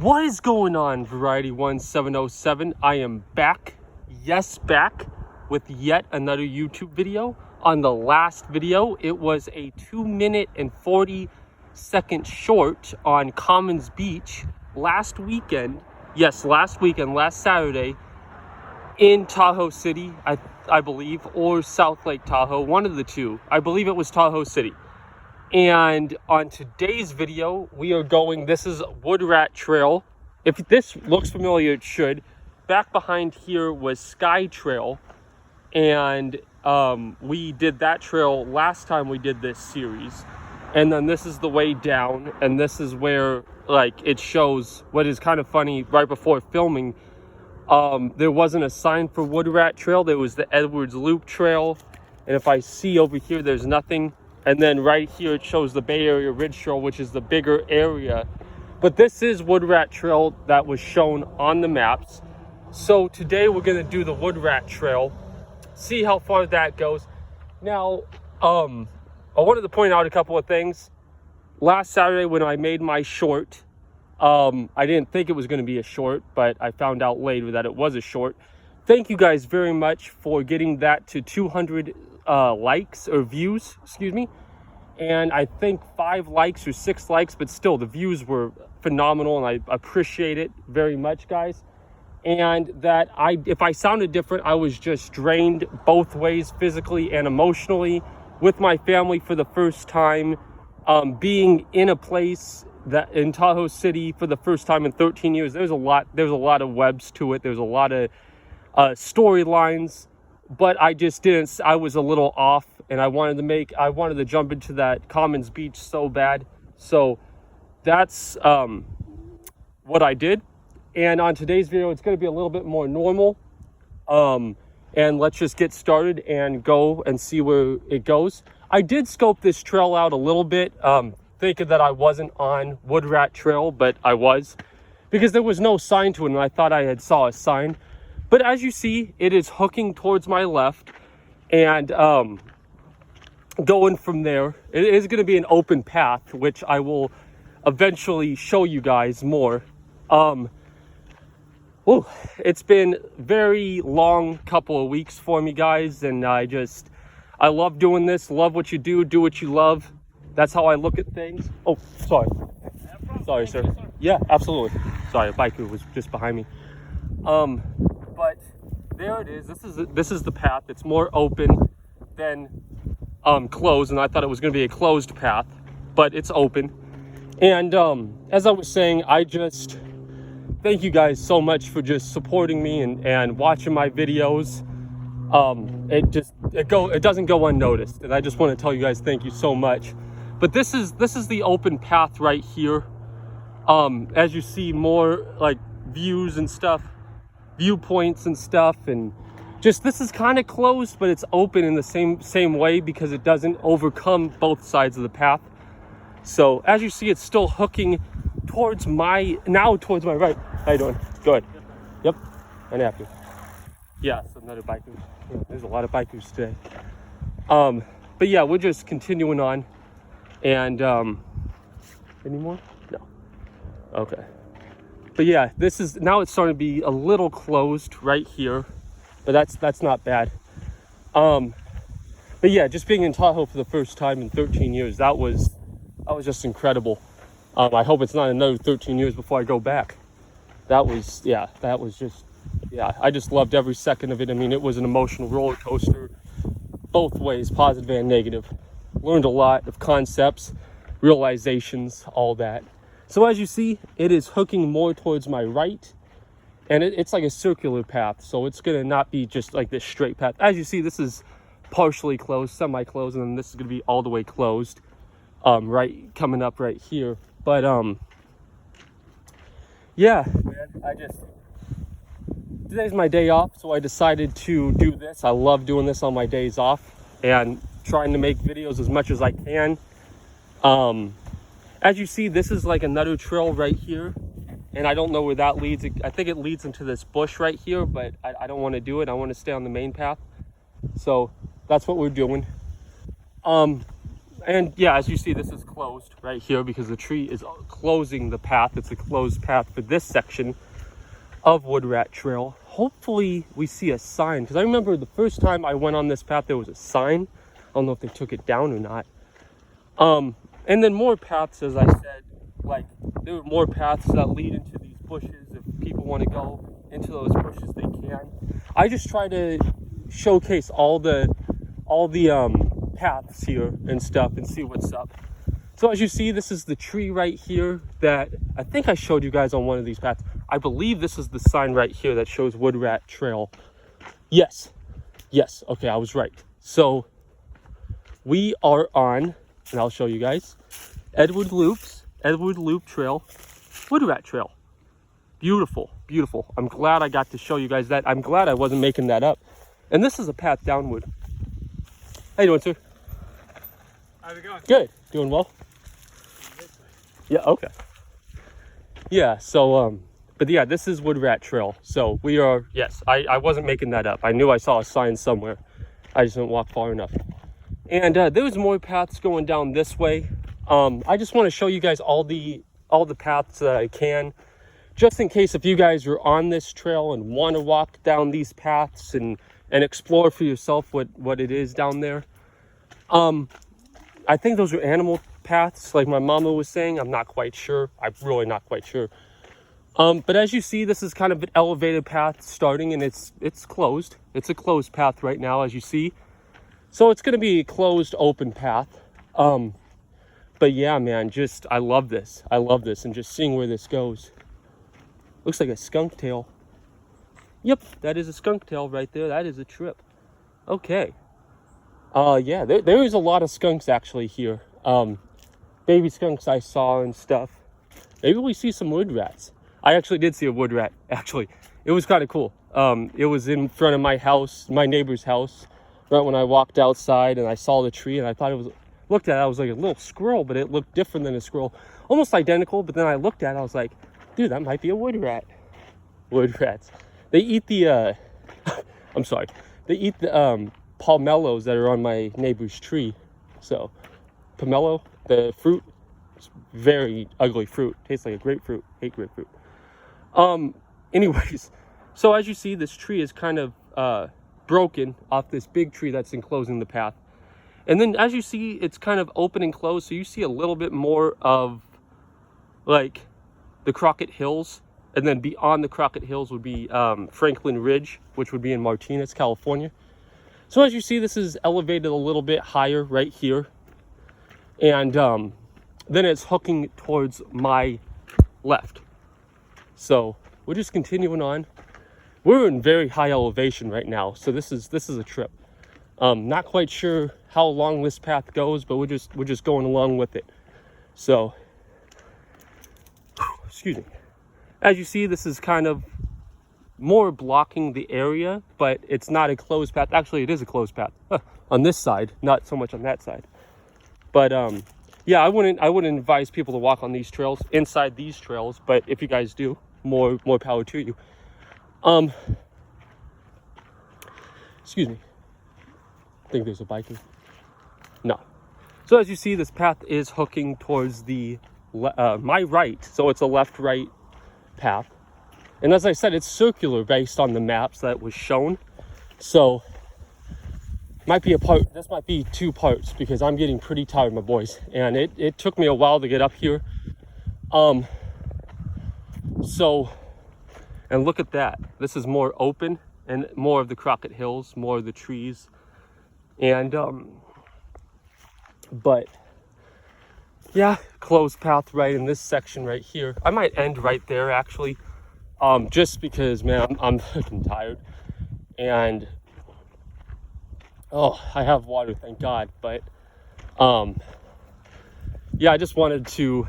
What is going on, Variety 1707? I am back, yes, back with yet another YouTube video. On the last video, it was a 2-minute and 40-second short on Commons Beach last weekend. Yes, last Saturday in Tahoe City, I believe, or South Lake Tahoe, one of the two. I believe it was Tahoe City. And on today's video, we are going, this is Wood Rat Trail. If this looks familiar, it should. Back behind here was Sky Trail. And we did that trail last time we did this series. And then this is the way down. And this is where, like, it shows what is kind of funny. Right before filming, there wasn't a sign for Wood Rat Trail. There was the Edwards Loop Trail. And if I see over here, there's nothing. And then right here, it shows the Bay Area Ridge Trail, which is the bigger area. But this is Wood Rat Trail that was shown on the maps. So today we're gonna do the Wood Rat Trail, see how far that goes. Now, I wanted to point out a couple of things. Last Saturday when I made my short, I didn't think it was gonna be a short, but I found out later that it was a short. Thank you guys very much for getting that to 200 likes or views, excuse me, and I think 5 likes or 6 likes, but still the views were phenomenal, and I appreciate it very much, guys. And that if I sounded different, I was just drained both ways, physically and emotionally, with my family for the first time, being in a place that in Tahoe City for the first time in 13 years. There's a lot of webs to it. There's a lot of storylines. But I just didn't, I was a little off, and I wanted to jump into that Commons Beach so bad. So that's what I did. And on today's video, it's going to be a little bit more normal. And let's just get started and go and see where it goes. I did scope this trail out a little bit, thinking that I wasn't on Wood Rat Trail, but I was, because there was no sign to it, and I thought I had saw a sign. But as you see, it is hooking towards my left, and going from there, it is going to be an open path, which I will eventually show you guys more. It's been very long couple of weeks for me, guys, and I love doing this. Love what you do what you love. That's how I look at things. Oh, sorry, sir. Yeah, absolutely. Sorry, a biker was just behind me. But there it is. This is the path. It's more open than closed, and I thought it was going to be a closed path, but it's open. And as I was saying, I just thank you guys so much for just supporting me and watching my videos. It doesn't go unnoticed, and I just want to tell you guys thank you so much. But this is the open path right here. As you see, more like views and stuff, viewpoints and stuff, and just this is kind of closed, but it's open in the same way because it doesn't overcome both sides of the path. So as you see, it's still hooking towards my right. How you doing? Good. Yep. And after. Yeah, so another biker. There's a lot of bikers today. But yeah, we're just continuing on. And any more? No. Okay. But yeah, now it's starting to be a little closed right here, but that's not bad. But yeah, just being in Tahoe for the first time in 13 years, that was just incredible. I hope it's not another 13 years before I go back. I just loved every second of it. I mean, it was an emotional roller coaster, both ways, positive and negative. Learned a lot of concepts, realizations, all that. So as you see, it is hooking more towards my right, and it's like a circular path, so it's gonna not be just like this straight path. As you see, this is partially closed, semi-closed, and then this is gonna be all the way closed, right coming up right here. But yeah, man, today's my day off, so I decided to do this. I love doing this on my days off and trying to make videos as much as I can. As you see, this is like another trail right here, and I don't know where that leads. I think it leads into this bush right here, but I don't want to do it. I want to stay on the main path. So that's what we're doing. And yeah, as you see, this is closed right here because the tree is closing the path. It's a closed path for this section of Wood Rat Trail. Hopefully we see a sign, because I remember the first time I went on this path there was a sign. I don't know if they took it down or not. And then more paths, as I said, like there are more paths that lead into these bushes. If people want to go into those bushes, they can. I just try to showcase all the paths here and stuff and see what's up. So as you see, this is the tree right here that I think I showed you guys on one of these paths. I believe this is the sign right here that shows Wood Rat Trail. Yes, okay, I was right. So we are on, and I'll show you guys, Edward Loop Trail, Wood Rat Trail. Beautiful, beautiful. I'm glad I got to show you guys that. I'm glad I wasn't making that up. And this is a path downward. How you doing, sir? How's it going? Good. Doing well? Yeah, okay. Yeah, so, but yeah, this is Wood Rat Trail. So we are, yes, I wasn't making that up. I knew I saw a sign somewhere. I just didn't walk far enough. And there's more paths going down this way. I just want to show you guys all the paths that I can, just in case if you guys are on this trail and want to walk down these paths and explore for yourself what it is down there. I think those are animal paths, like my mama was saying. I'm not quite sure. I'm really not quite sure. But as you see, this is kind of an elevated path starting, and it's closed. It's a closed path right now, as you see. So it's going to be a closed, open path. But yeah, man, just I love this, and just seeing where this goes. Looks like a skunk tail. Yep, that is a skunk tail right there. That is a trip. Okay. Yeah, there is a lot of skunks actually here. Baby skunks I saw and stuff. Maybe we see some wood rats. I actually did see a wood rat, actually. It was kind of cool. It was in front of my house, my neighbor's house, right when I walked outside and I saw the tree, and I thought looked at it, I was like a little squirrel, but it looked different than a squirrel. Almost identical, but then I looked at it, I was like, dude, that might be a wood rat. Wood rats. They eat the, I'm sorry, they eat the pomelos that are on my neighbor's tree. So, pomelo, the fruit, it's very ugly fruit. Tastes like a grapefruit. Hate grapefruit. Anyways, so as you see, this tree is kind of broken off this big tree that's enclosing the path. And then as you see, it's kind of open and closed. So you see a little bit more of like the Crockett Hills. And then beyond the Crockett Hills would be Franklin Ridge, which would be in Martinez, California. So as you see, this is elevated a little bit higher right here. And then it's hooking towards my left. So we're just continuing on. We're in very high elevation right now. So this is a trip. Not quite sure how long this path goes, but we're just going along with it. So, excuse me. As you see, this is kind of more blocking the area, but it's not a closed path. Actually, it is a closed path on this side, not so much on that side. But yeah, I wouldn't advise people to walk on these trails, inside these trails. But if you guys do, more power to you. Excuse me. I think there's a biker. No. So as you see, this path is hooking towards the my right. So it's a left-right path. And as I said, it's circular based on the maps that was shown. So might be this might be two parts, because I'm getting pretty tired, my boys. And it took me a while to get up here. So, and look at that. This is more open and more of the Crockett Hills, more of the trees. And, but yeah, closed path right in this section right here. I might end right there actually. Just because, man, I'm fucking tired. And, oh, I have water, thank God. But, yeah, I just wanted to,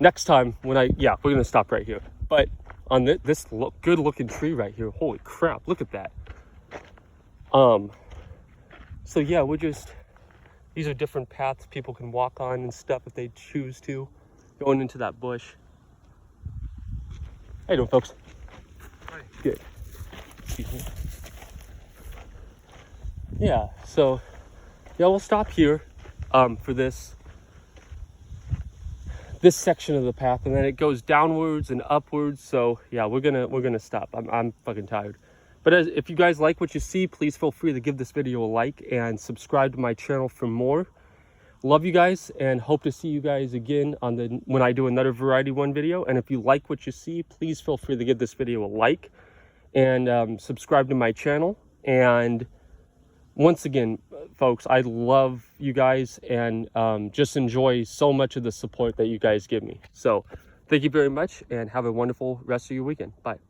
next time when we're going to stop right here. But on this good looking tree right here, holy crap, look at that. So yeah, these are different paths people can walk on and stuff if they choose to, going into that bush. How you doing, folks? Hi. Good. Excuse me. Yeah, so yeah, we'll stop here for this section of the path, and then it goes downwards and upwards. So yeah, we're gonna stop. I'm fucking tired. But if you guys like what you see, please feel free to give this video a like and subscribe to my channel for more. Love you guys and hope to see you guys again on when I do another Variety One video. And if you like what you see, please feel free to give this video a like and subscribe to my channel. And once again, folks, I love you guys and just enjoy so much of the support that you guys give me. So thank you very much and have a wonderful rest of your weekend. Bye.